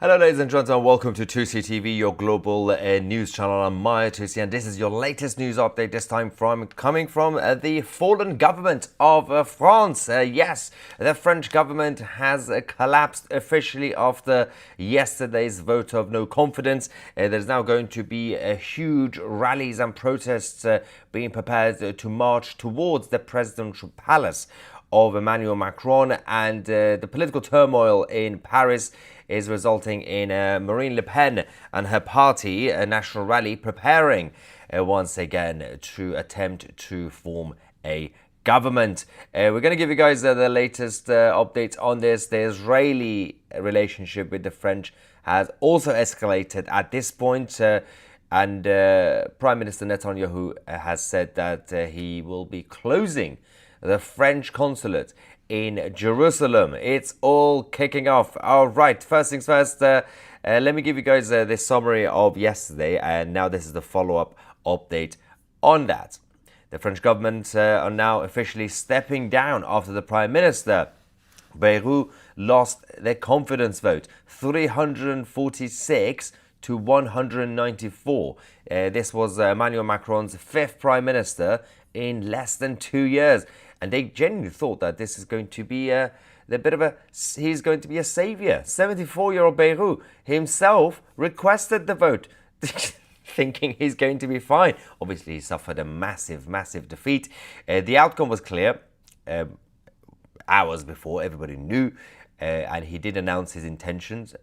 Hello ladies and gentlemen, welcome to Tousi TV, your global news channel. I'm Tousi, and this is your latest news update, this time coming from the fallen government of France. Yes, the French government has collapsed officially after yesterday's vote of no confidence. There's now going to be huge rallies and protests being prepared to march towards the presidential palace of Emmanuel Macron, and the political turmoil in Paris is resulting in Marine Le Pen and her party, a national rally, preparing once again to attempt to form a government. We're going to give you guys the latest updates on this. The Israeli relationship with the French has also escalated at this point. And Prime Minister Netanyahu has said that he will be closing the French consulate in Jerusalem. It's all kicking off. All right, first things first, let me give you guys this summary of yesterday, and now this is the follow-up update on that. The French government are now officially stepping down after the Prime Minister, Bayrou, lost their confidence vote, 346 to 194. This was Emmanuel Macron's fifth Prime Minister in less than 2 years. And they genuinely thought that this is going to be he's going to be a savior. 74-year-old Bayrou himself requested the vote, thinking he's going to be fine. Obviously, he suffered a massive defeat. The outcome was clear hours before, everybody knew. And he did announce his intentions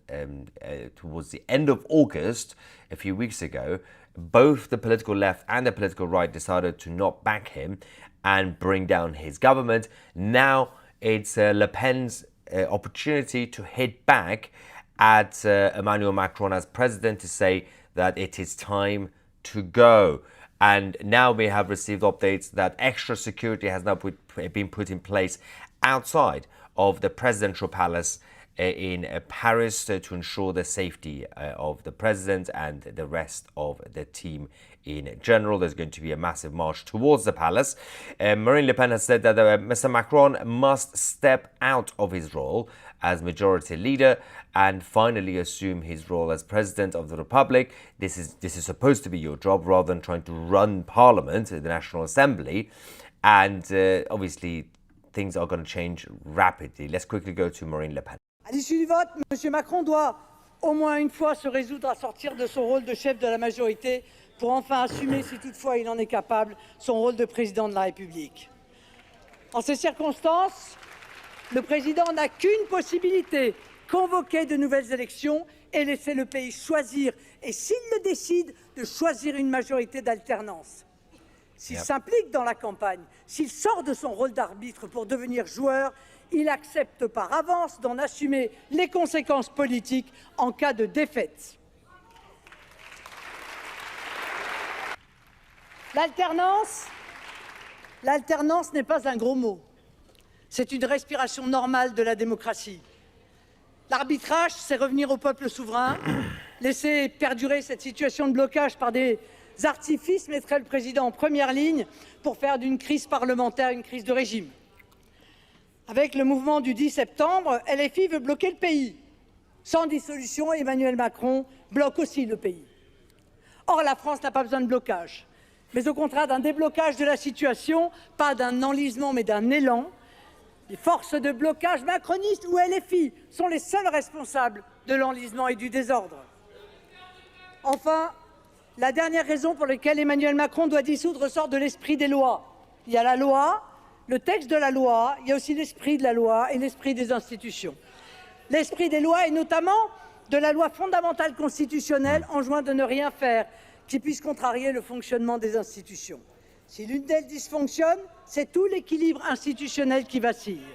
towards the end of August, a few weeks ago. Both the political left and the political right decided to not back him and bring down his government. Now it's Le Pen's opportunity to hit back at Emmanuel Macron as president to say that it is time to go. And now we have received updates that extra security has now been put in place outside of the presidential palace in Paris to ensure the safety of the president and the rest of the team in general. There's going to be a massive march towards the palace. Marine Le Pen has said that Mr. Macron must step out of his role as majority leader and finally assume his role as president of the republic. This is supposed to be your job rather than trying to run parliament, the National Assembly. And obviously, things are going to change rapidly. Let's quickly go to Marine Le Pen. À l'issue du vote, M. Macron doit au moins une fois se résoudre à sortir de son rôle de chef de la majorité pour enfin assumer, si toutefois il en est capable, son rôle de président de la République. En ces circonstances, le président n'a qu'une possibilité, convoquer de nouvelles élections et laisser le pays choisir, et s'il le décide, de choisir une majorité d'alternance. S'il s'implique dans la campagne, s'il sort de son rôle d'arbitre pour devenir joueur, il accepte par avance d'en assumer les conséquences politiques en cas de défaite. L'alternance n'est pas un gros mot. C'est une respiration normale de la démocratie. L'arbitrage, c'est revenir au peuple souverain. Laisser perdurer cette situation de blocage par des artifices mettrait le président en première ligne pour faire d'une crise parlementaire une crise de régime. Avec le mouvement du 10 septembre, LFI veut bloquer le pays. Sans dissolution, Emmanuel Macron bloque aussi le pays. Or, la France n'a pas besoin de blocage, mais au contraire d'un déblocage de la situation, pas d'un enlisement, mais d'un élan. Les forces de blocage macronistes ou LFI sont les seuls responsables de l'enlisement et du désordre. Enfin, la dernière raison pour laquelle Emmanuel Macron doit dissoudre ressort de l'esprit des lois. Il y a la loi, le texte de la loi, il y a aussi l'esprit de la loi et l'esprit des institutions. L'esprit des lois est notamment de la loi fondamentale constitutionnelle enjoint de ne rien faire qui puisse contrarier le fonctionnement des institutions. Si l'une d'elles dysfonctionne, c'est tout l'équilibre institutionnel qui vacille.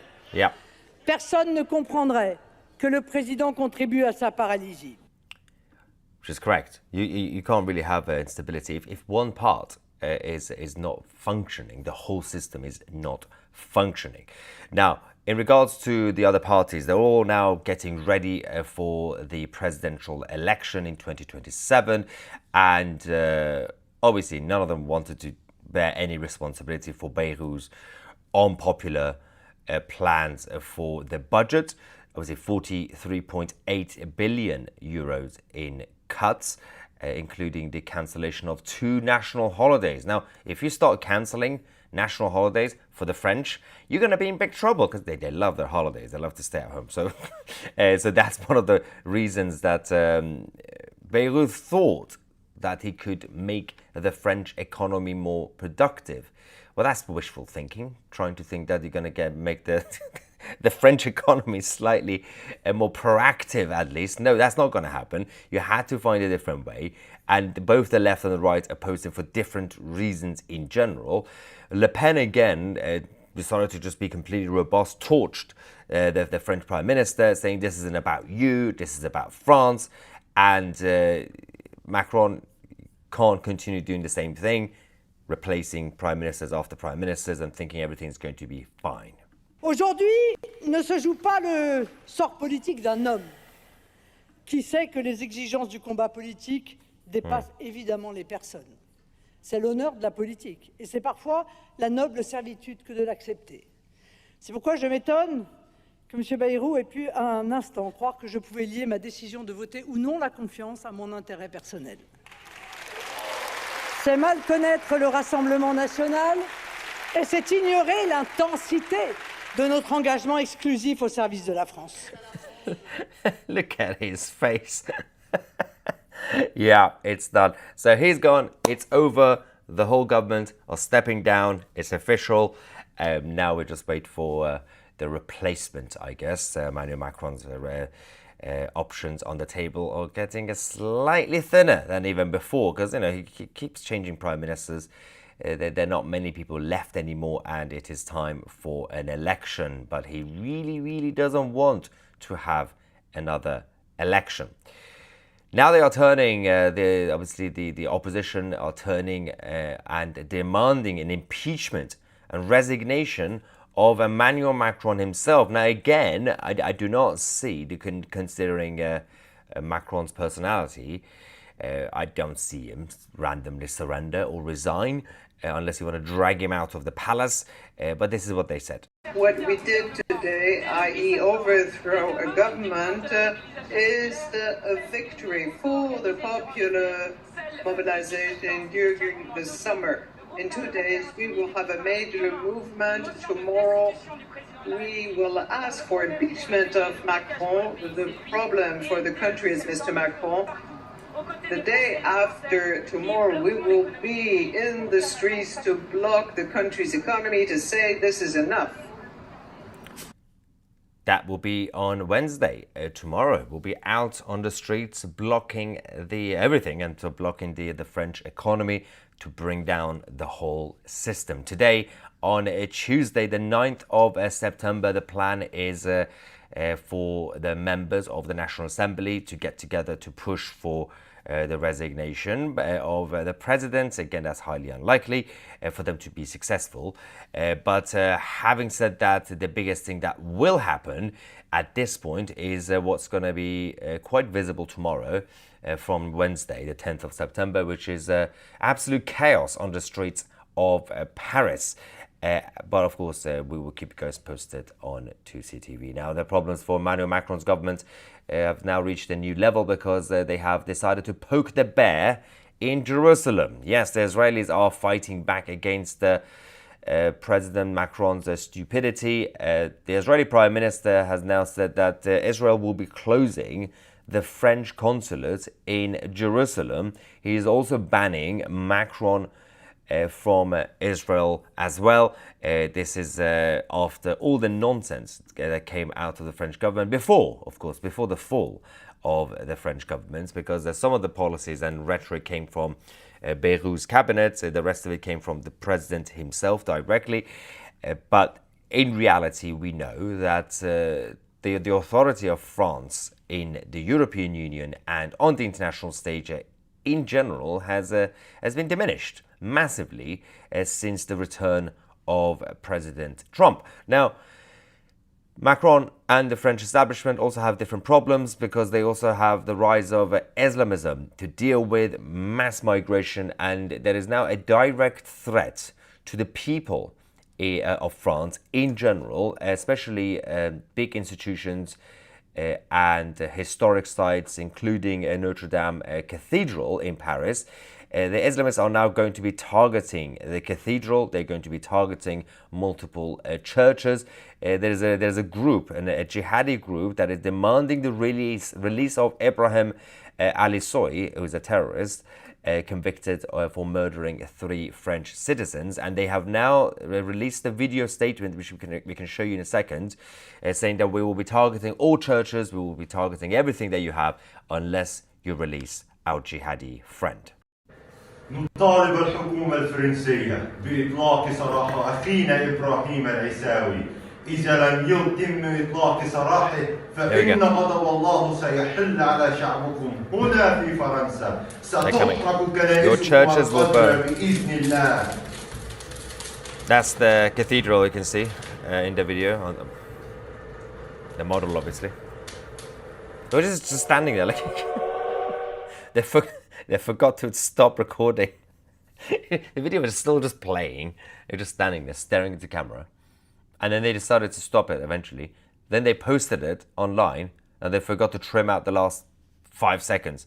Personne ne comprendrait que le président contribue à sa paralysie. Which is correct. You can't really have instability if one part is not functioning. The whole system is not functioning. Now, in regards to the other parties, they're all now getting ready for the presidential election in 2027, and obviously none of them wanted to bear any responsibility for Bayrou's unpopular plans for the budget. obviously 43.8 billion euros in cuts, including the cancellation of 2 national holidays. Now, if you start cancelling national holidays for the French, you're going to be in big trouble because they love their holidays. They love to stay at home. So, so that's one of the reasons that Beirut thought that he could make the French economy more productive. Well, that's wishful thinking, trying to think that you're going to make the the French economy slightly more proactive, at least. No, that's not going to happen. You had to find a different way. And both the left and the right opposed him for different reasons in general. Le Pen, again, decided to just be completely robust, torched the French Prime Minister, saying this isn't about you, this is about France. And Macron can't continue doing the same thing, replacing prime ministers after prime ministers and thinking everything's going to be fine. Aujourd'hui ne se joue pas le sort politique d'un homme qui sait que les exigences du combat politique dépassent évidemment les personnes. C'est l'honneur de la politique et c'est parfois la noble servitude que de l'accepter. C'est pourquoi je m'étonne que M. Bayrou ait pu un instant croire que je pouvais lier ma décision de voter ou non la confiance à mon intérêt personnel. C'est mal connaître le Rassemblement national et c'est ignorer l'intensité de notre engagement exclusif au service de la France. Look at his face. Yeah, it's done. So he's gone. It's over. The whole government are stepping down. It's official. Now we just wait for the replacement, I guess. Emmanuel Macron's options on the table are getting slightly thinner than even before because, you know, he keeps changing prime ministers. There are not many people left anymore and it is time for an election. But he really, really doesn't want to have another election. Now they are turning, obviously the opposition are turning and demanding an impeachment and resignation of Emmanuel Macron himself. Now again, I do not see, considering Macron's personality, I don't see him randomly surrender or resign unless you want to drag him out of the palace. But this is what they said. What we did today, i.e. overthrow a government, is a victory for the popular mobilization during the summer. In 2 days, we will have a major movement. Tomorrow, we will ask for impeachment of Macron. The problem for the country is Mr. Macron. The day after tomorrow, we will be in the streets to block the country's economy, to say this is enough. That will be on Wednesday. Tomorrow we'll be out on the streets blocking everything and to blocking the French economy to bring down the whole system. Today, on Tuesday, the 9th of September, the plan is for the members of the National Assembly to get together to push for the resignation of the president. Again, that's highly unlikely for them to be successful. But having said that, the biggest thing that will happen at this point is what's going to be quite visible tomorrow from Wednesday, the 10th of September, which is absolute chaos on the streets of Paris. But of course, we will keep you guys posted on Tousi TV. Now, the problems for Emmanuel Macron's government have now reached a new level because they have decided to poke the bear in Jerusalem. Yes, the Israelis are fighting back against President Macron's stupidity. The Israeli Prime Minister has now said that Israel will be closing the French consulate in Jerusalem. He is also banning Macron from Israel as well. This is after all the nonsense that came out of the French government before the fall of the French government, because some of the policies and rhetoric came from Bayrou's cabinet, the rest of it came from the president himself directly. But in reality, we know that the authority of France in the European Union and on the international stage in general has been diminished massively since the return of President Trump. Now, Macron and the French establishment also have different problems because they also have the rise of Islamism to deal with, mass migration, and there is now a direct threat to the people of France in general, especially big institutions and historic sites, including Notre Dame Cathedral in Paris. The Islamists are now going to be targeting the cathedral. They're going to be targeting multiple churches. There's a group, a jihadi group, that is demanding the release of Ibrahim Ali Soy, who is a terrorist, convicted for murdering 3 French citizens, and they have now released a video statement, which we can show you in a second, saying that we will be targeting all churches, we will be targeting everything that you have, unless you release our jihadi friend. نطالب الحكومة الفرنسية بإطلاق سراح أخينا إبراهيم العيساوي. إذا لم يتم إطلاق سراحه فإن غضب الله سيحل على شعبكم هنا في فرنسا. ستحرق كنائسكم بإذن الله. That's the cathedral you can see in the video. The model, obviously. They're just standing there, like they forgot to stop recording. The video was still just playing. They're just standing there, staring at the camera. And then they decided to stop it eventually. Then they posted it online, and they forgot to trim out the last 5 seconds.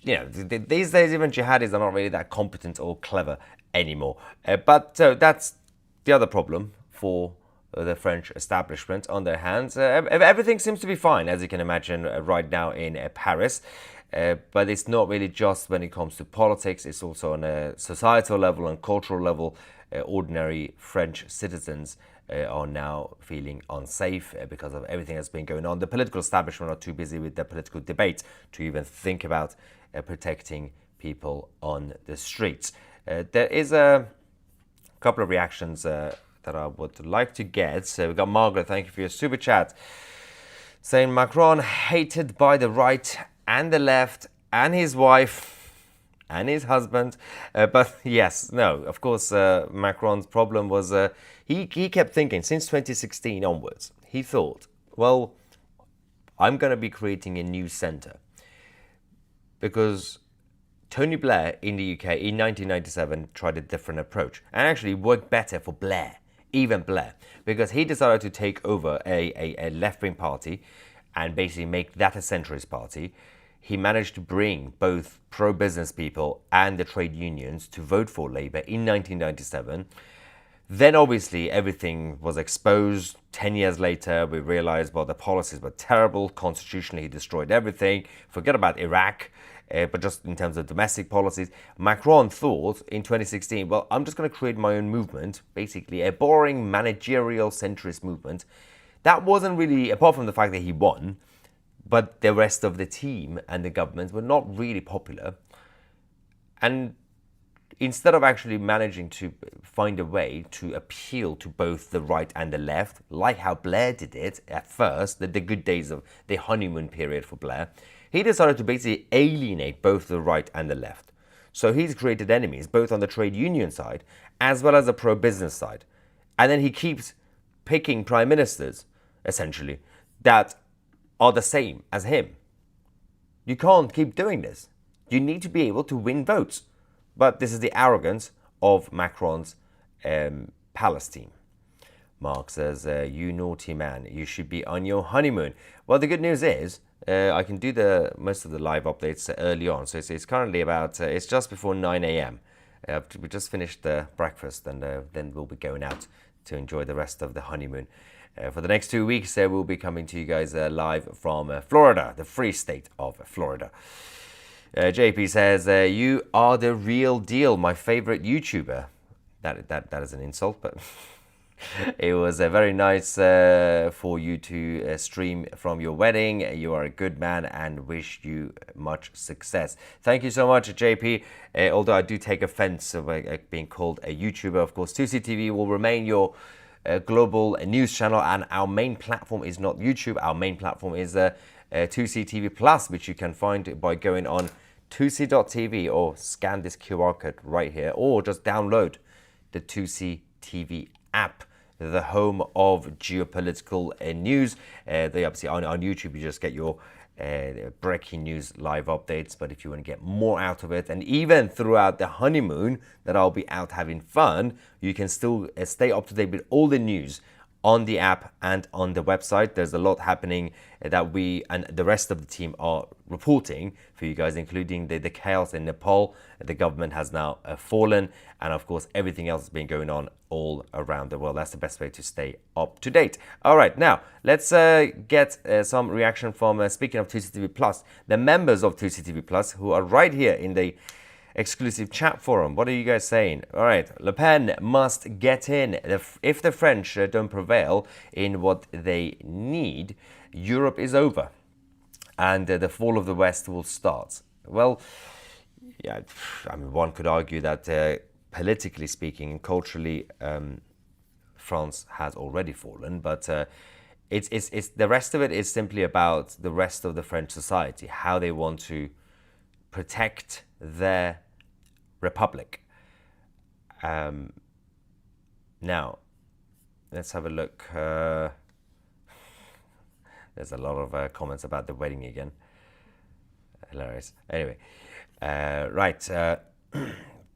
You know, these days even jihadis are not really that competent or clever anymore. But that's the other problem for the French establishment on their hands. Everything seems to be fine, as you can imagine, right now in Paris. But it's not really just when it comes to politics. It's also on a societal level and cultural level. Ordinary French citizens are now feeling unsafe because of everything that's been going on. The political establishment are too busy with their political debate to even think about protecting people on the streets. There is a couple of reactions that I would like to get. So we've got Margaret, thank you for your super chat, saying Macron hated by the right and the left and his wife and his husband. But yes, no, of course, Macron's problem was he kept thinking since 2016 onwards. He thought, well, I'm going to be creating a new centre. Because Tony Blair in the UK in 1997 tried a different approach and actually worked better for Blair, even Blair, because he decided to take over a left-wing party and basically make that a centrist party. He managed to bring both pro-business people and the trade unions to vote for Labour in 1997. Then obviously everything was exposed. 10 years later, we realized, well, the policies were terrible. Constitutionally, he destroyed everything. Forget about Iraq, but just in terms of domestic policies. Macron thought in 2016, well, I'm just going to create my own movement, basically a boring managerial centrist movement. That wasn't really, apart from the fact that he won, but the rest of the team and the government were not really popular. And instead of actually managing to find a way to appeal to both the right and the left, like how Blair did it at first, the good days of the honeymoon period for Blair, he decided to basically alienate both the right and the left. So he's created enemies both on the trade union side as well as the pro-business side. And then he keeps picking prime ministers, essentially, that are the same as him. You can't keep doing this. You need to be able to win votes. But this is the arrogance of Macron's palace team. Mark says, you naughty man, you should be on your honeymoon. Well, the good news is I can do most of the live updates early on. So it's currently about, it's just before 9 a.m. We just finished breakfast, and then we'll be going out to enjoy the rest of the honeymoon. For the next 2 weeks, we'll be coming to you guys live from Florida, the free state of Florida. JP says, you are the real deal, my favorite YouTuber. That is an insult, but it was very nice for you to stream from your wedding. You are a good man and wish you much success. Thank you so much, JP. Although I do take offense of being called a YouTuber, of course, Tousi TV will remain your global news channel, and our main platform is not YouTube. Our main platform is Tousi TV Plus, which you can find by going on Tousi.tv or scan this QR code right here, or just download the Tousi TV app, the home of geopolitical news. They obviously on YouTube you just get your breaking news live updates, but if you want to get more out of it, and even throughout the honeymoon that I'll be out having fun, you can still stay up to date with all the news on the app and on the website. There's a lot happening that we and the rest of the team are reporting for you guys, including the chaos in Nepal. The government has now fallen, and of course everything else has been going on all around the world. That's the best way to stay up to date. All right, now let's get some reaction from, speaking of Tousi TV Plus, the members of Tousi TV Plus who are right here in the exclusive chat forum. What are you guys saying? All right, Le Pen must get in. If the French don't prevail in what they need, Europe is over and the fall of the West will start. Well, yeah, I mean, one could argue that politically speaking and culturally, France has already fallen, but it's the rest of it is simply about the rest of the French society, how they want to protect their republic. Now, let's have a look. There's a lot of comments about the wedding again. Hilarious. Anyway, right.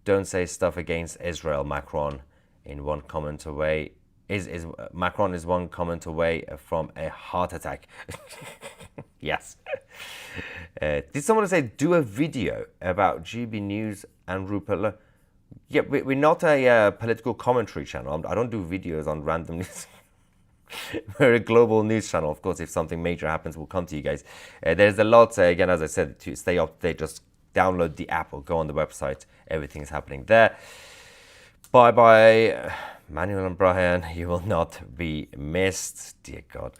Don't say stuff against Israel, Macron. In one comment away, Macron is one comment away from a heart attack. Yes. Did someone say do a video about GB News and Rupert? Yeah, we're not a political commentary channel. I don't do videos on random news. We're a global news channel. Of course, if something major happens, we'll come to you guys. There's a lot, again, as I said, to stay up to date. Just download the app or go on the website. Everything's happening there. Bye-bye, Manuel and Brian. You will not be missed. Dear God.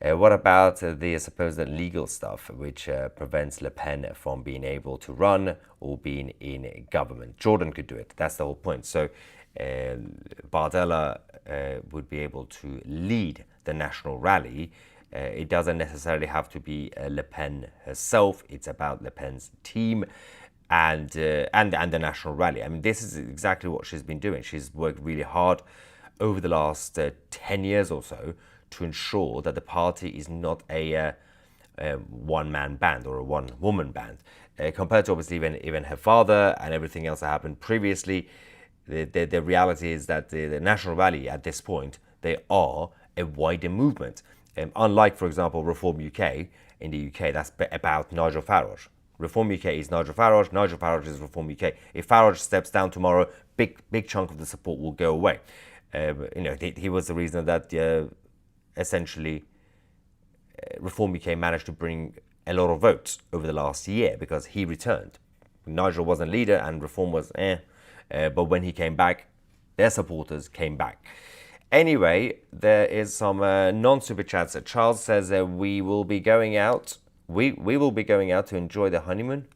What about the supposed legal stuff which prevents Le Pen from being able to run or being in government? Jordan could do it. That's the whole point. So Bardella would be able to lead the national rally. It doesn't necessarily have to be Le Pen herself. It's about Le Pen's team and the national rally. I mean, this is exactly what she's been doing. She's worked really hard over the last 10 years or so to ensure that the party is not a one-man band or a one-woman band. Compared to obviously even her father and everything else that happened previously, the reality is that the national rally at this point, they are a wider movement. Unlike, for example, Reform UK in the UK, that's about Nigel Farage. Reform UK is Nigel Farage is Reform UK. If Farage steps down tomorrow, big chunk of the support will go away. He was the reason that essentially Reform UK managed to bring a lot of votes over the last year because he returned. Nigel wasn't leader and Reform was but when he came back, their supporters came back. Anyway, there is some non-super chats. Charles says we will be going out. We will be going out to enjoy the honeymoon.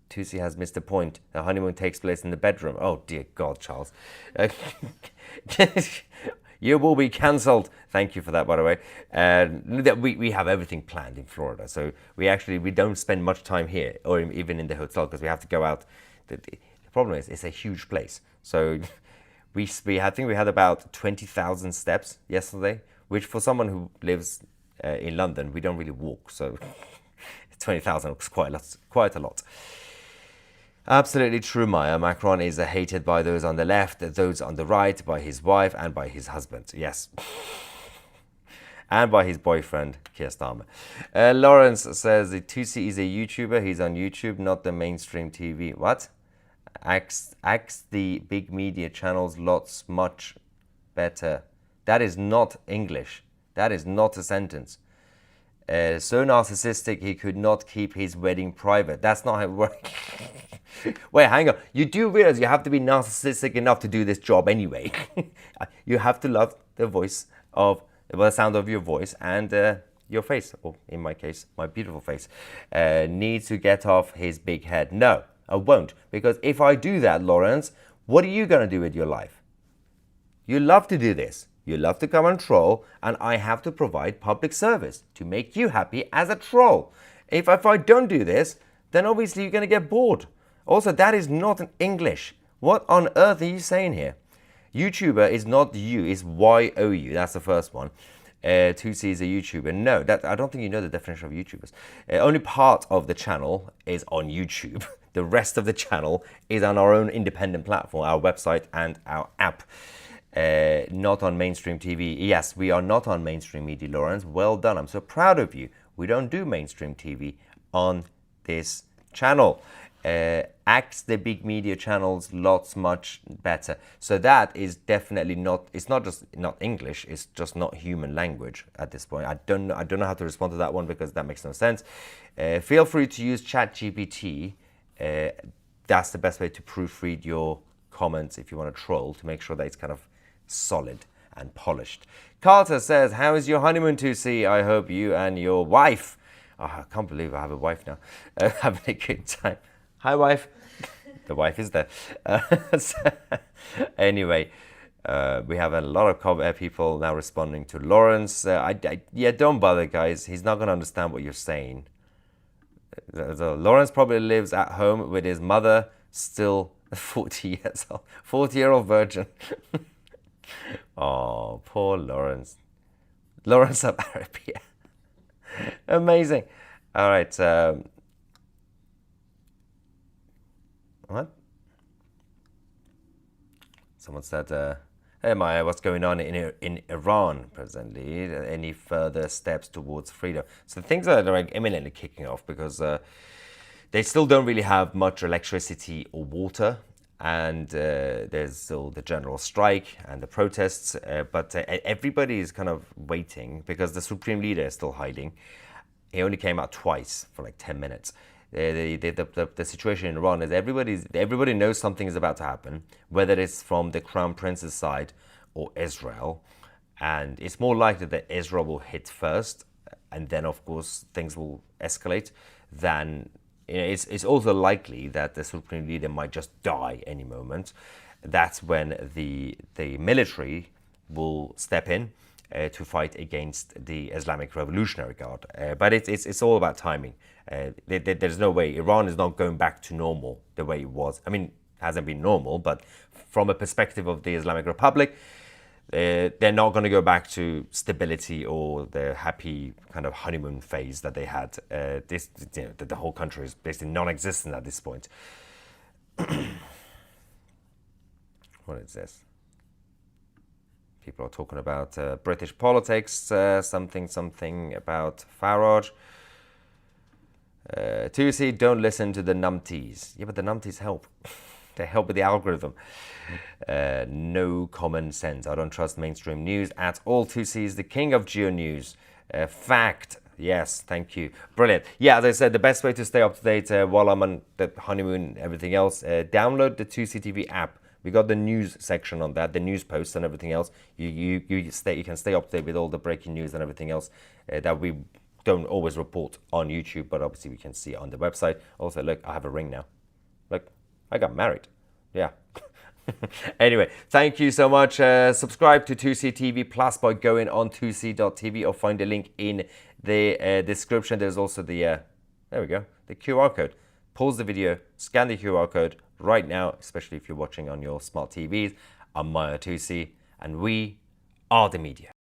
Tousi has missed the point. The honeymoon takes place in the bedroom. Oh, dear God, Charles. You will be cancelled. Thank you for that, by the way. We have everything planned in Florida. So we don't spend much time here or even in the hotel because we have to go out. The problem is it's a huge place. So I think we had about 20,000 steps yesterday, which for someone who lives in London, we don't really walk. So 20,000 looks quite a lot. Absolutely true, Maya. Macron is hated by those on the left, those on the right, by his wife and by his husband. Yes. And by his boyfriend, Keir Starmer. Lawrence says Tousi is a YouTuber. He's on YouTube, not the mainstream TV. What? Axe the big media channels lots much better. That is not English. That is not a sentence. So narcissistic he could not keep his wedding private. That's not how it works. Wait, hang on. You do realize you have to be narcissistic enough to do this job anyway. You have to love the sound of your voice and your face, or in my case, my beautiful face. Needs to get off his big head. No, I won't. Because if I do that, Lawrence, what are you going to do with your life? You love to do this. You love to come and troll, and I have to provide public service to make you happy as a troll. If I don't do this, then obviously you're going to get bored. Also, that is not an English. What on earth are you saying here? YouTuber is not you, it's Y-O-U. That's the first one. Tousi is a YouTuber. No, I don't think you know the definition of YouTubers. Only part of the channel is on YouTube. The rest of the channel is on our own independent platform, our website and our app. not on mainstream TV. Yes, we are not on mainstream media, Lawrence. Well done. I'm so proud of you. We don't do mainstream TV on this channel. Acts the big media channels lots much better. So that is definitely not, it's not just not English, it's just not human language at this point. I don't know how to respond to that one because that makes no sense. Feel free to use ChatGPT. That's the best way to proofread your comments if you want to troll, to make sure that it's kind of solid and polished. Carter says, how is your honeymoon, Tousi? I hope you and your wife, oh, I can't believe I have a wife now, having a good time. Hi, wife. The wife is there. Anyway, we have a lot of people now responding to Lawrence. Yeah, don't bother, guys. He's not going to understand what you're saying. So Lawrence probably lives at home with his mother, still 40 years old, 40-year-old virgin. Oh, poor Lawrence. Lawrence of Arabia. Amazing. All right. What? Someone said, hey Maya, what's going on in Iran presently? Any further steps towards freedom? So things are like imminently kicking off because they still don't really have much electricity or water, and there's still the general strike and the protests, but everybody is kind of waiting because the supreme leader is still hiding. He only came out twice for like 10 minutes. The situation in Iran is everybody knows something is about to happen, whether it's from the Crown Prince's side or Israel, and it's more likely that Israel will hit first, and then of course things will escalate. Than it's also likely that the supreme leader might just die any moment. That's when the military will step in to fight against the Islamic Revolutionary Guard. But it's all about timing. There's no way. Iran is not going back to normal the way it was. I mean, it hasn't been normal, but from a perspective of the Islamic Republic, they're not going to go back to stability or the happy kind of honeymoon phase that they had. The whole country is basically non-existent at this point. What is this? People are talking about British politics, something about Farage. Tousi, don't listen to the numpties. Yeah, but the numpties help. They help with the algorithm. No common sense. I don't trust mainstream news at all. Tousi is the king of geo news. Fact. Yes, thank you. Brilliant. Yeah, as I said, the best way to stay up to date while I'm on the honeymoon and everything else, download the Tousi TV app. We got the news section on that, the news posts and everything else. You can stay up to date with all the breaking news and everything else that we don't always report on YouTube, but obviously we can see it on the website. Also, look, I have a ring now. Look, I got married. Yeah. Anyway, thank you so much. Subscribe to Tousi TV Plus by going on tousi.tv or find a link in the description. There's also the, there we go, the QR code. Pause the video, scan the QR code right now, especially if you're watching on your smart TVs. I'm Maya Tousi, and we are the media.